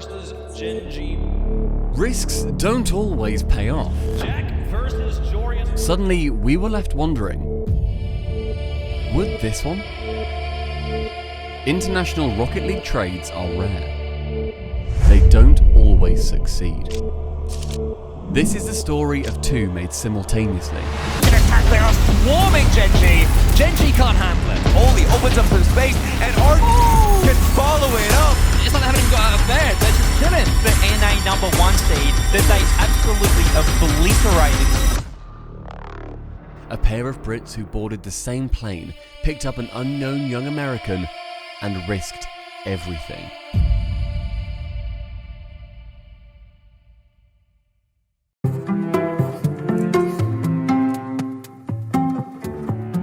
versus Gen.G. Risks don't always pay off. Jack versus Jorian. Suddenly, we were left wondering, would this one? International Rocket League trades are rare. They don't always succeed. This is the story of two made simultaneously. An attack, they are swarming Gen.G. Gen.G can't handle it. Noly opens up some space and RLCS can follow it up. It's like they haven't even got out of bed, they're just chilling. The NA #1 seed that they absolutely obliterated. A pair of Brits who boarded the same plane, picked up an unknown young American, and risked everything.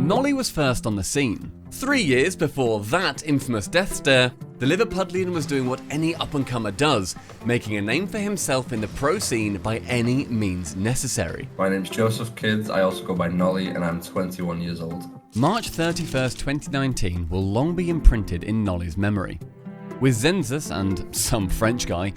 Noly was first on the scene. 3 years before that infamous death stare, the Liverpudlian was doing what any up-and-comer does, making a name for himself in the pro scene by any means necessary. My name's Joseph Kidd, I also go by Noly, and I'm 21 years old. March 31st, 2019 will long be imprinted in Noly's memory. With Zenzus and some French guy,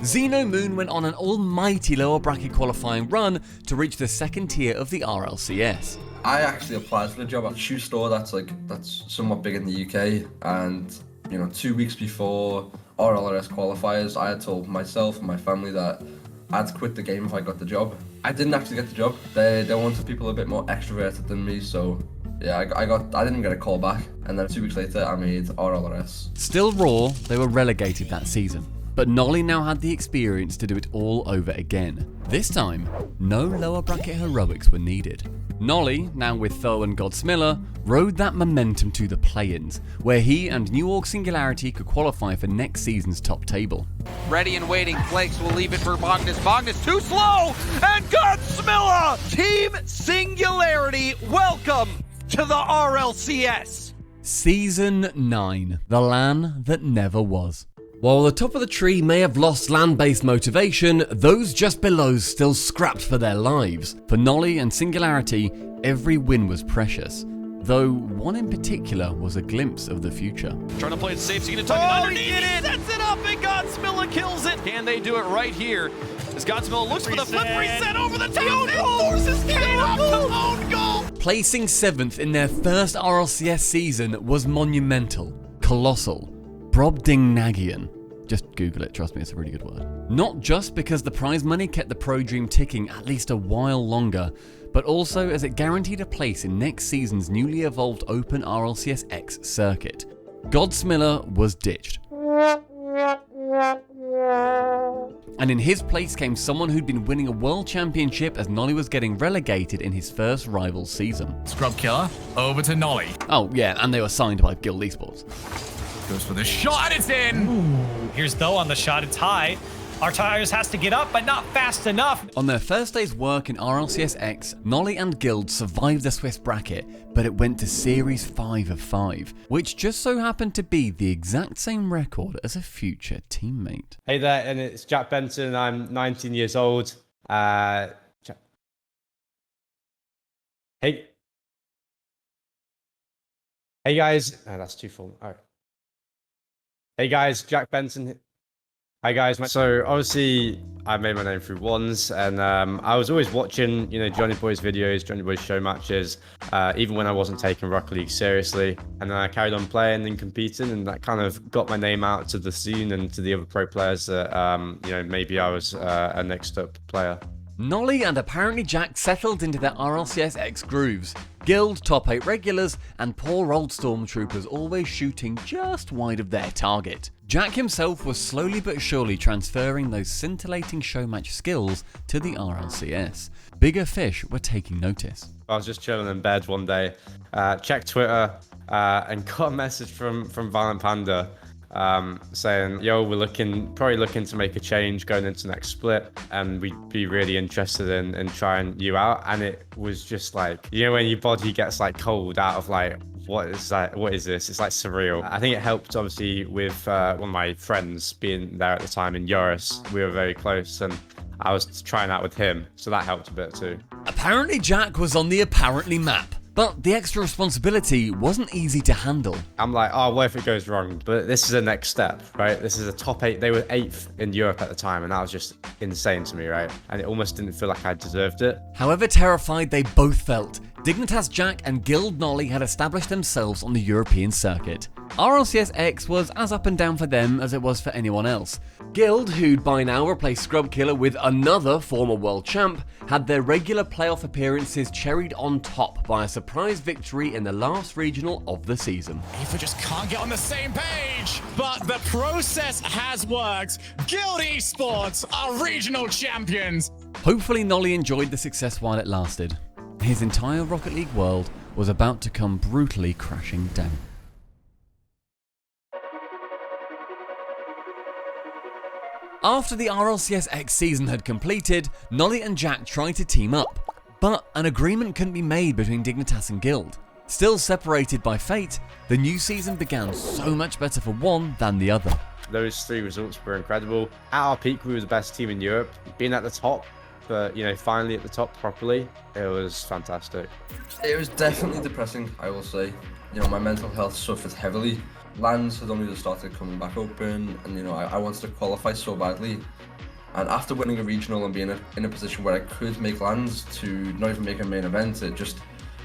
Xenomoon went on an almighty lower bracket qualifying run to reach the second tier of the RLCS. I actually applied for the job at a shoe store that's somewhat big in the UK, and 2 weeks before RLCS qualifiers, I had told myself and my family that I'd quit the game if I got the job. I didn't actually get the job. They wanted people a bit more extroverted than me, so yeah, I didn't get a call back, and then 2 weeks later I made RLCS. Still raw, they were relegated that season. But Noly now had the experience to do it all over again. This time, no lower bracket heroics were needed. Noly, now with Tho and Godsmiller, rode that momentum to the play-ins, where he and New Org Singularity could qualify for next season's top table. Ready and waiting, Flakes will leave it for Magnus. Magnus too slow, and Godsmiller! Team Singularity, welcome to the RLCS! Season 9, the LAN that never was. While the top of the tree may have lost land-based motivation, those just below still scrapped for their lives. For Noly and Singularity, every win was precious, though one in particular was a glimpse of the future. Trying to play it safe, so he's gonna tuck it underneath. He sets it up, and Godsmiller kills it. Can they do it right here? As Godsmiller looks for the flip reset over the top, and forces Kane to own goal. Placing 7th in their first RLCS season was monumental, colossal, Brobdingnagian. Just Google it, trust me, it's a really good word. Not just because the prize money kept the pro dream ticking at least a while longer, but also as it guaranteed a place in next season's newly evolved Open RLCS X circuit. Godsmiller was ditched. And in his place came someone who'd been winning a world championship as Noly was getting relegated in his first Rivals season. Scrub Killer, over to Noly. Oh yeah, and they were signed by Guild Esports. Goes for the shot, and it's in! Ooh. Here's Tho on the shot, it's high. Artires has to get up, but not fast enough. On their first day's work in RLCS X, Noly and Guild survived the Swiss bracket, but it went to Series 5 of 5, which just so happened to be the exact same record as a future teammate. Hey there, and it's Jack Benson, I'm 19 years old. Hey guys, oh, that's too full. All right. Hey guys, Jack Benson. Hi guys. So obviously I made my name through ones, and I was always watching, Johnny Boy's videos, Johnny Boy's show matches, even when I wasn't taking Rocket League seriously. And then I carried on playing and competing, and that kind of got my name out to the scene and to the other pro players that, maybe I was a next up player. Noly and apparently Jack settled into their RLCS X grooves. Guild, top 8 regulars, and poor old Stormtroopers always shooting just wide of their target. Jack himself was slowly but surely transferring those scintillating showmatch skills to the RLCS. Bigger fish were taking notice. I was just chilling in bed one day, checked Twitter, and got a message from Violent Panda saying, yo, we're probably looking to make a change going into next split, and we'd be really interested in trying you out. And it was just like, when your body gets like cold out of like, what is that? What is this? It's like surreal. I think it helped obviously with one of my friends being there at the time in Eurus. We were very close, and I was trying out with him, so that helped a bit too. Apparently Jack was on the apparently map. But the extra responsibility wasn't easy to handle. I'm like, oh, what if it goes wrong? But this is the next step, right? This is a top 8. They were 8th in Europe at the time, and that was just insane to me, right? And it almost didn't feel like I deserved it. However terrified they both felt, Dignitas Jack and Guild Noly had established themselves on the European circuit. RLCS X was as up and down for them as it was for anyone else. Guild, who'd by now replaced Scrub Killer with another former world champ, had their regular playoff appearances cherried on top by a surprise victory in the last regional of the season. Aoife just can't get on the same page, but the process has worked. Guild Esports are regional champions. Hopefully Noly enjoyed the success while it lasted. His entire Rocket League world was about to come brutally crashing down. After the RLCS X season had completed, Noly and Jack tried to team up, but an agreement couldn't be made between Dignitas and Guild. Still separated by fate, the new season began so much better for one than the other. Those 3 results were incredible. At our peak, we were the best team in Europe. Being at the top, but finally at the top properly, it was fantastic. It was definitely depressing, I will say. My mental health suffered heavily. Lands had only just started coming back open, and I wanted to qualify so badly. And after winning a regional and being in a position where I could make lands to not even make a main event, it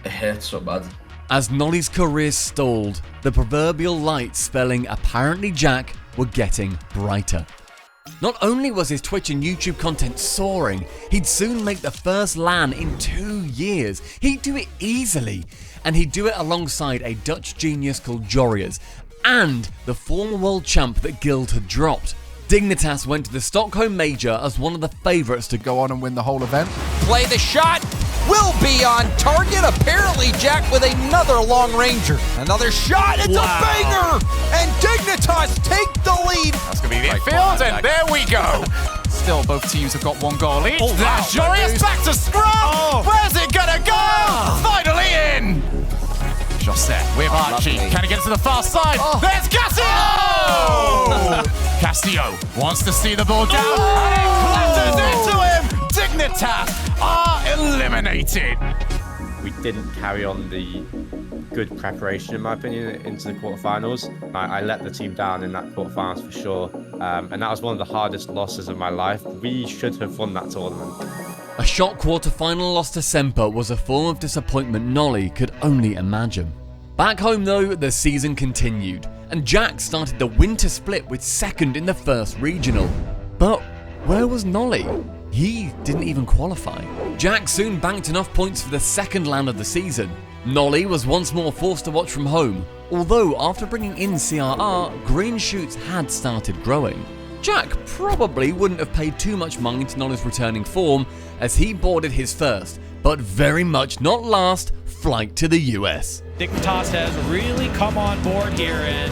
hurt so bad. As Noly's career stalled, the proverbial lights spelling apparently Jack were getting brighter. Not only was his Twitch and YouTube content soaring, he'd soon make the first LAN in 2 years. He'd do it easily, and he'd do it alongside a Dutch genius called Jorias, and the former world champ that Guild had dropped. Dignitas went to the Stockholm Major as one of the favourites to go on and win the whole event. Play the shot. Will be on target. Apparently, Jack with another long ranger. Another shot. It's a banger. And Dignitas take the lead. That's going to be the infield, and there we go. Still, both teams have got 1 goal each. There's Jorius back to scrum. Where's it going to go? Finally in. Josette with Archie. Can he get to the far side? There's Castillo! Castillo wants to see the ball down, and it clatters into him. Dignitas are eliminated. We didn't carry on the good preparation, in my opinion, into the quarterfinals. I let the team down in that quarterfinals for sure, and that was one of the hardest losses of my life. We should have won that tournament. A shock quarter-final loss to Semper was a form of disappointment Noly could only imagine. Back home though, the season continued, and Jack started the winter split with second in the first regional. But where was Noly? He didn't even qualify. Jack soon banked enough points for the second LAN of the season. Noly was once more forced to watch from home, although after bringing in CRR, green shoots had started growing. Jack probably wouldn't have paid too much mind to Noly's returning form as he boarded his first, but very much not last, flight to the US. Dignitas has really come on board here and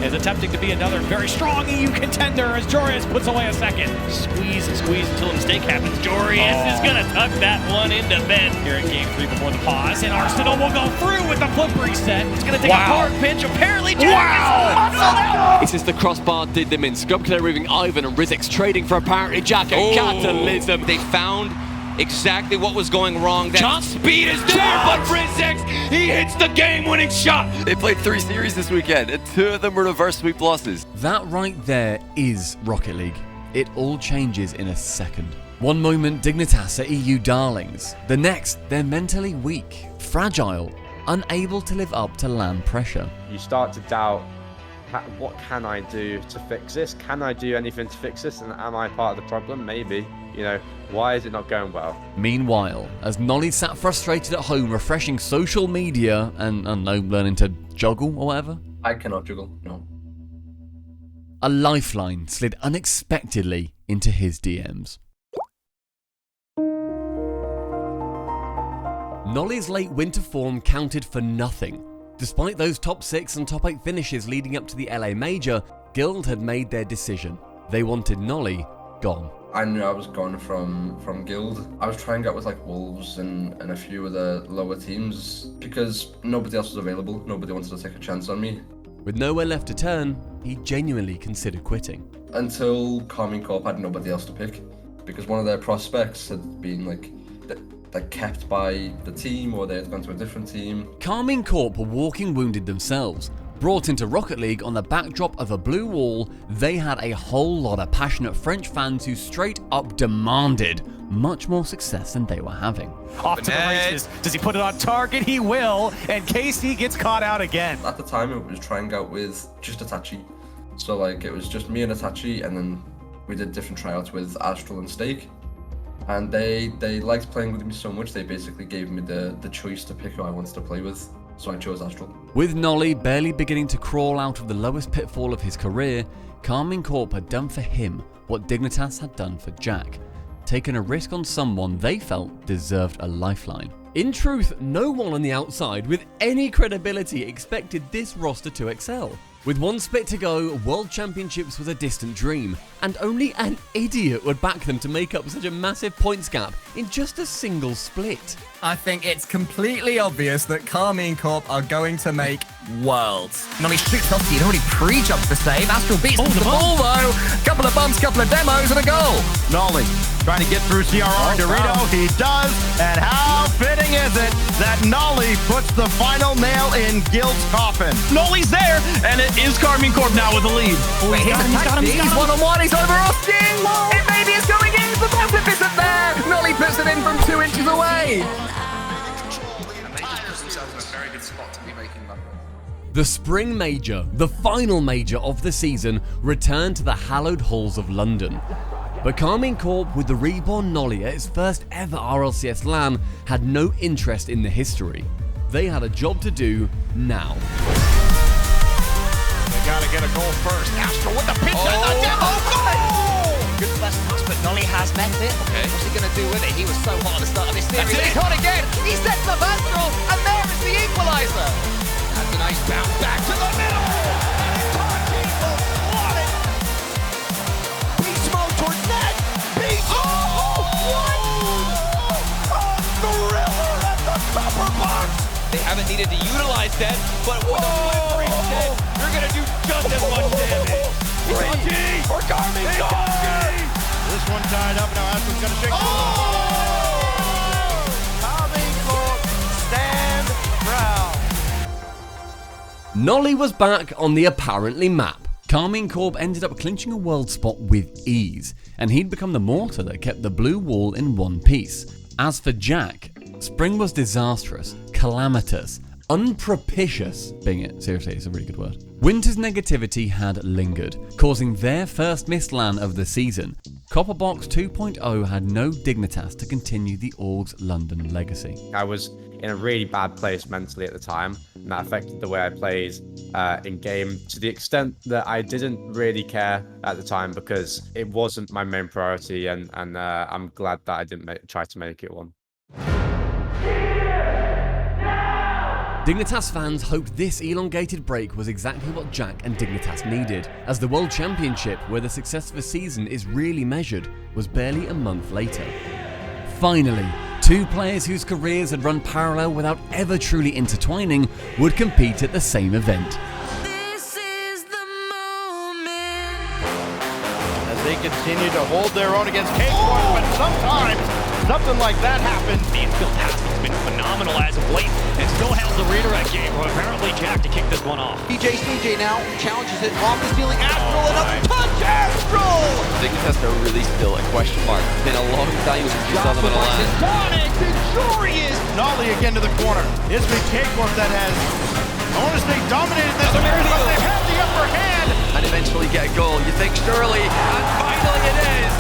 is attempting to be another very strong EU contender as Jorius puts away a second. Squeeze and squeeze until a mistake happens. Jorius is going to tuck that one into bed here in game 3 before the pause. And Arsenal will go through with the flip reset. It's going to take a hard pitch. Apparently, Jack is muscled out. It's just the crossbar did them in. Scrub Killer moving Ivan and Rizik's trading for apparently Jack and Catalysm. They found exactly what was going wrong. That speed is there, but Rizix, he hits the game-winning shot. They played 3 series this weekend, and 2 of them were reverse sweep losses. That right there is Rocket League. It all changes in a second. One moment, Dignitas are EU darlings. The next, they're mentally weak, fragile, unable to live up to LAN pressure. You start to doubt, what can I do to fix this? Can I do anything to fix this? And am I part of the problem? Maybe. Why is it not going well? Meanwhile, as Noly sat frustrated at home refreshing social media and learning to juggle or whatever, I cannot juggle, no. a lifeline slid unexpectedly into his DMs. Noly's late winter form counted for nothing. Despite those top 6 and top 8 finishes leading up to the LA Major, Guild had made their decision. They wanted Noly gone. I knew I was gone from Guild. I was trying to get with Wolves and a few of the lower teams because nobody else was available. Nobody wanted to take a chance on me. With nowhere left to turn, he genuinely considered quitting. Until Karmine Corp had nobody else to pick because one of their prospects had been like kept by the team, or they had gone to a different team. Karmine Corp were walking wounded themselves. Brought into Rocket League on the backdrop of a blue wall, they had a whole lot of passionate French fans who straight up demanded much more success than they were having. Off to the races. Does he put it on target? He will, and KC gets caught out again. At the time, it was trying out with just Itachi. So like, it was just me and Itachi, and then we did different tryouts with Astral and Stake. And they liked playing with me so much, they basically gave me the choice to pick who I wanted to play with. So I chose Astral. With Noly barely beginning to crawl out of the lowest pitfall of his career, Karmine Corp had done for him what Dignitas had done for Jack. Taken a risk on someone they felt deserved a lifeline. In truth, no one on the outside with any credibility expected this roster to excel. With one split to go, World Championships was a distant dream, and only an idiot would back them to make up such a massive points gap in just a single split. I think it's completely obvious that Karmine Corp are going to make Worlds. Noly shoots off, he'd already pre-jumped the save. Astral beats the ball though. Couple of bumps, couple of demos, and a goal. Noly trying to get through CRR Dorito. He does, and how fitting is it that Noly puts the final nail in Guild's coffin. Noly's there, and it is Karmine Corp now with the lead. Wait, he's one-on-one, he's over Austin. It maybe is going in, but the flip isn't there. Noly puts it in from 2 inches away. The Spring Major, the final major of the season, returned to the hallowed halls of London. But Karmine Corp, with the reborn Noly at its first ever RLCS LAN, had no interest in the history. They had a job to do now. They gotta get a goal first. Astral with the pitch and the demo goal! Good first pass, but Noly has met it. Okay. What's he going to do with it? He was so hot at the start of this series. That's it. He's hot again. He sets up Astral, and there is the equalizer. That's a nice bounce back to the middle. Itachi will want it. Beast mode towards net. Beast. Oh! What? A thriller at the copper box. They haven't needed to utilize that, but with a flip instead, you're going to do just as much damage. Itachi for Karmine Corp. This one tied up. Now Astral's going to shake. Karmine Corp stand proud. Noly was back on the apparently map. Karmine Corp ended up clinching a world spot with ease, and he'd become the mortar that kept the blue wall in one piece. As for Jack, spring was disastrous, calamitous, unpropitious, seriously, it's a really good word. Winter's negativity had lingered, causing their first missed LAN of the season. Copperbox 2.0 had no dignitas to continue the org's London legacy. I was in a really bad place mentally at the time, and that affected the way I played in game to the extent that I didn't really care at the time because it wasn't my main priority, and I'm glad that I didn't try to make it one. Dignitas fans hoped this elongated break was exactly what Jack and Dignitas needed, as the World Championship, where the success of a season is really measured, was barely a month later. Finally, two players whose careers had run parallel without ever truly intertwining would compete at the same event. This is the moment. As they continue to hold their own against K-Force, but sometimes something like that happens. The infield passing has been phenomenal as of late, and still has the redirect game from apparently Jack to kick this one off. CJ now challenges it off the ceiling. Astral, another touch. Astral! Dignitas are really still a question mark. It's been a long time since we saw them in a LAN. Sonic, victorious! Noly again to the corner. It's been K-Force that has, I want to say, dominated this series, but they have the upper hand. And eventually get a goal. You think surely, and finally it is.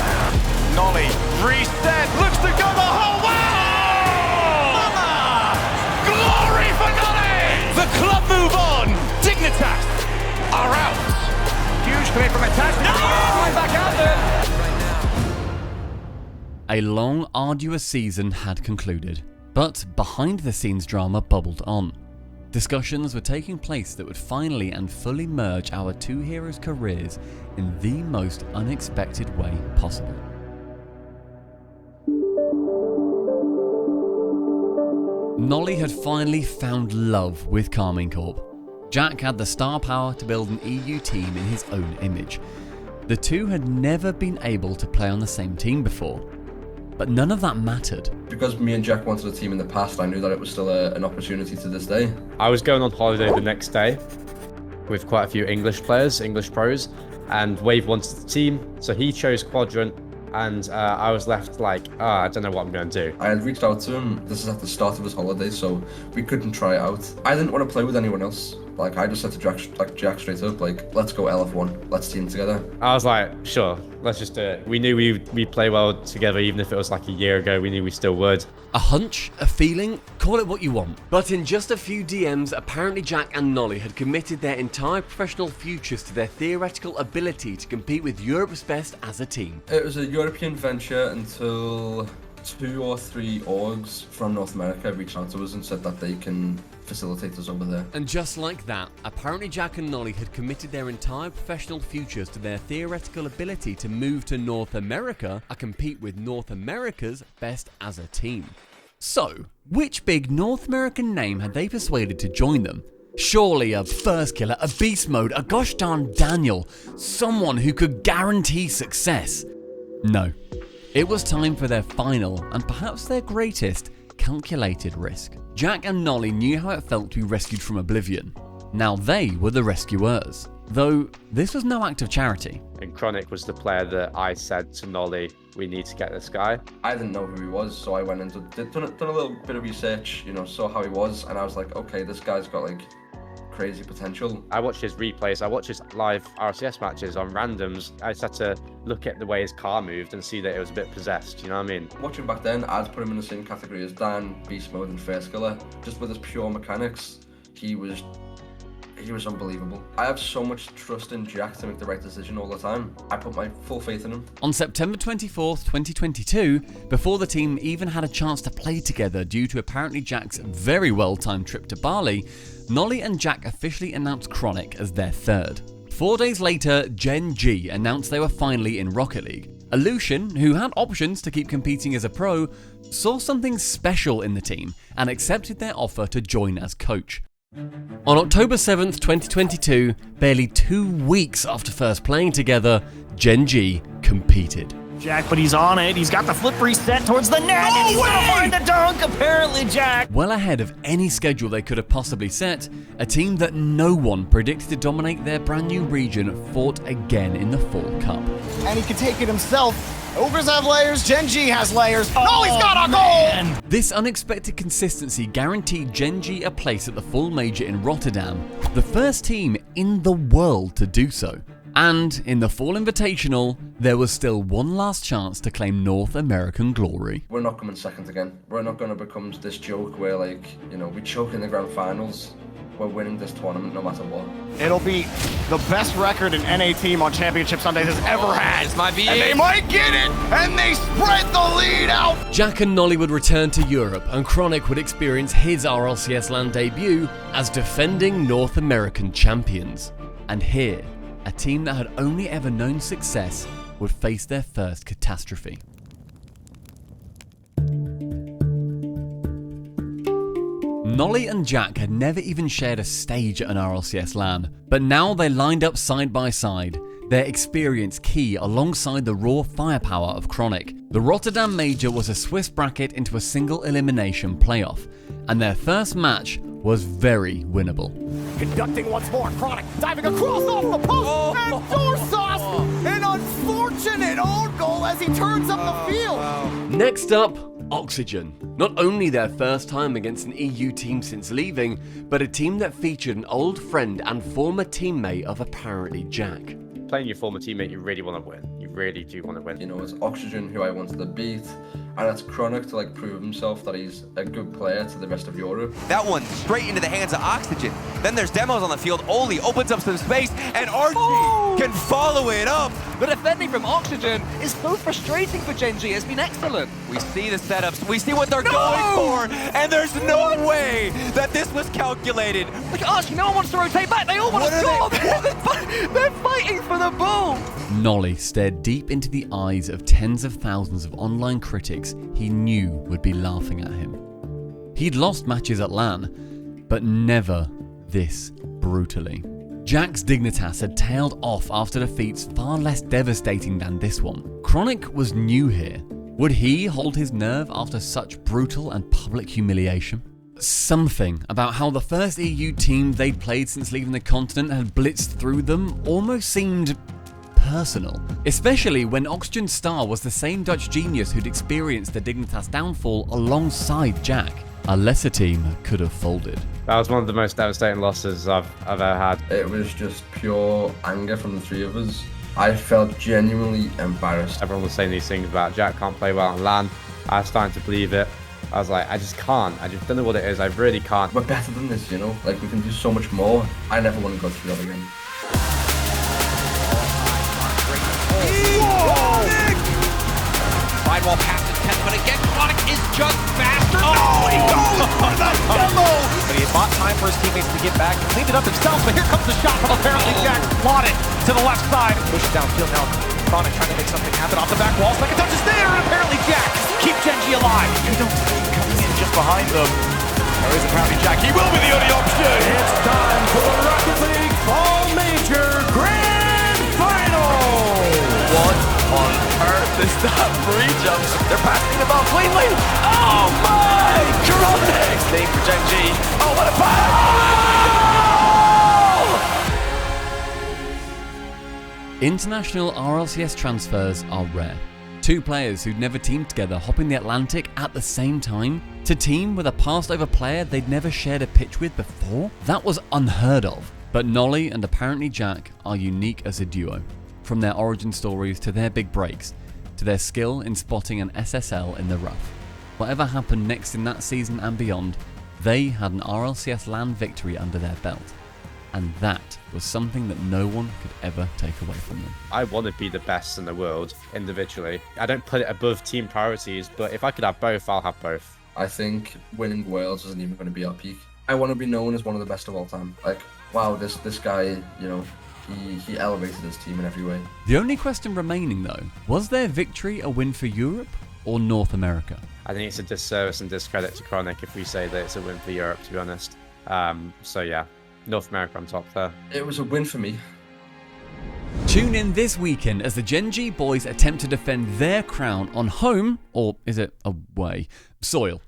Noly reset, looks to go the whole way. Glory for Noly! The club move on. Dignitas are out. Huge play from attack. Right back out there. A long, arduous season had concluded, but behind-the-scenes drama bubbled on. Discussions were taking place that would finally and fully merge our two heroes' careers in the most unexpected way possible. Noly had finally found love with Karmine Corp. Jack had the star power to build an EU team in his own image. The two had never been able to play on the same team before. but none of that mattered. Because me and Jack wanted a team in the past, I knew that it was still an opportunity to this day. I was going on holiday the next day with quite a few English players, English pros, and Wave wanted the team, so he chose Quadrant, and I was left like, I don't know what I'm going to do. I had reached out to him. This is at the start of his holiday, so we couldn't try it out. I didn't want to play with anyone else. Like, I just said to Jack straight up, like, let's go LF1, let's team together. I was like, sure, let's just do it. We knew we'd play well together, even if it was like a year ago, we knew we still would. A hunch, a feeling, call it what you want. But in just a few DMs, apparently Jack and Noly had committed their entire professional futures to their theoretical ability to compete with Europe's best as a team. It was a European venture until 2 or 3 orgs from North America reached out to us and said that they can facilitate us over there. And just like that, apparently Jack and Noly had committed their entire professional futures to their theoretical ability to move to North America and compete with North America's best as a team. So, which big North American name had they persuaded to join them? Surely a first killer, a beast mode, a gosh darn Daniel, someone who could guarantee success. No. It was time for their final, and perhaps their greatest, calculated risk. Jack and Noly knew how it felt to be rescued from oblivion. Now they were the rescuers. Though, this was no act of charity. And Chronic was the player that I said to Noly, we need to get this guy. I didn't know who he was, so I went and done a little bit of research, saw how he was, and I was like, okay, this guy's got like crazy potential. I watched his replays, I watched his live RLCS matches on randoms. I just had to look at the way his car moved and see that it was a bit possessed, you know what I mean? Watching back then, I'd put him in the same category as Dan, Beast Mode and First Killer. Just with his pure mechanics, he was unbelievable. I have so much trust in Jack to make the right decision all the time. I put my full faith in him. On September 24th, 2022, before the team even had a chance to play together due to apparently Jack's very well-timed trip to Bali, Noly and Jack officially announced Chronic as their third. 4 days later, Gen.G announced they were finally in Rocket League. Illusion, who had options to keep competing as a pro, saw something special in the team and accepted their offer to join as coach. On October 7th, 2022, barely 2 weeks after first playing together, Gen.G competed. Jack, but he's on it. He's got the flip reset towards the net, and he's gonna find the dunk, apparently, Jack. Well ahead of any schedule they could have possibly set, a team that no one predicted to dominate their brand new region fought again in the Fall Cup. And he can take it himself. Ogres have layers, Gen.G has layers. Oh, he's got a goal! This unexpected consistency guaranteed Gen.G a place at the full major in Rotterdam, the first team in the world to do so. And in the Fall Invitational, there was still one last chance to claim North American glory. We're not coming second again. We're not going to become this joke where, we choke in the grand finals. We're winning this tournament no matter what. It'll be the best record an NA team on Championship Sundays has ever had. This might be and it. They might get it, and they spread the lead out. Jack and Noly would return to Europe, and Chronic would experience his RLCS LAN debut as defending North American champions. And here, a team that had only ever known success would face their first catastrophe. Noly and Jack had never even shared a stage at an RLCS LAN, but now they lined up side by side, their experience key alongside the raw firepower of Chronic. The Rotterdam Major was a Swiss bracket into a single elimination playoff, and their first match was very winnable. Conducting once more, Chronic diving across off the post, and Dorsas, an unfortunate own goal as he turns up the field. Next up, Oxygen. Not only their first time against an EU team since leaving, but a team that featured an old friend and former teammate of apparently Jack. Playing your former teammate, you really want to win. You really do want to win. It's Oxygen who I wanted to beat, and it's Chronic to prove himself that he's a good player to the rest of Europe. That one straight into the hands of Oxygen. Then there's demos on the field. Oli opens up some space, and RG can follow it up. The defending from Oxygen is so frustrating for Gen.G. It's been excellent. We see the setups. We see what they're going for, and there's no way that this was calculated. Look at us. No one wants to rotate back. They all want to score. They're fighting for the ball. Noly stared deep into the eyes of tens of thousands of online critics he knew would be laughing at him. He'd lost matches at LAN, but never this brutally. Jack's Dignitas had tailed off after defeats far less devastating than this one. Chronic was new here. Would he hold his nerve after such brutal and public humiliation? Something about how the first EU team they'd played since leaving the continent had blitzed through them almost seemed personal. Especially when Oxygen Star was the same Dutch genius who'd experienced the Dignitas downfall alongside Jack. A lesser team could have folded. That was one of the most devastating losses I've ever had. It was just pure anger from the three of us. I felt genuinely embarrassed. Everyone was saying these things about Jack can't play well on LAN. I was starting to believe it. I was like, I just can't. I just don't know what it is. I really can't. We're better than this, you know? Like, we can do so much more. I never want to go through that again. Sidewall pass intent, but again, Chronic is just faster. Oh, he goes for the demo! But he had bought time for his teammates to get back and cleaned it up himself, but here comes the shot from apparently Jack. Plotted to the left side. Push it downfield now. Chronic trying to make something happen off the back wall. Second touch is there, and apparently Jack keep Gen.G alive. You don't see him coming in just behind them. There is apparently Jack. He will be the only option. It's time for the Rocket League Fall Major Grand Final. What on earth is that free jump? They're passing the ball cleanly. Oh my! Chronic! Name for Gen.G. Oh, what a pass! International RLCS transfers are rare. Two players who'd never teamed together hopping the Atlantic at the same time to team with a passed-over player they'd never shared a pitch with before? That was unheard of. But Noly and apparently Jack are unique as a duo. From their origin stories to their big breaks, to their skill in spotting an SSL in the rough. Whatever happened next in that season and beyond, they had an RLCS LAN victory under their belt. And that was something that no one could ever take away from them. I want to be the best in the world individually. I don't put it above team priorities, but if I could have both, I'll have both. I think winning Worlds isn't even going to be our peak. I want to be known as one of the best of all time. Like, wow, this guy, you know, he elevated his team in every way. The only question remaining though, was their victory a win for Europe or North America? I think it's a disservice and discredit to Chronic if we say that it's a win for Europe, to be honest. So yeah, North America on top there. It was a win for me. Tune in this weekend as the Gen.G boys attempt to defend their crown on home, or is it away, soil.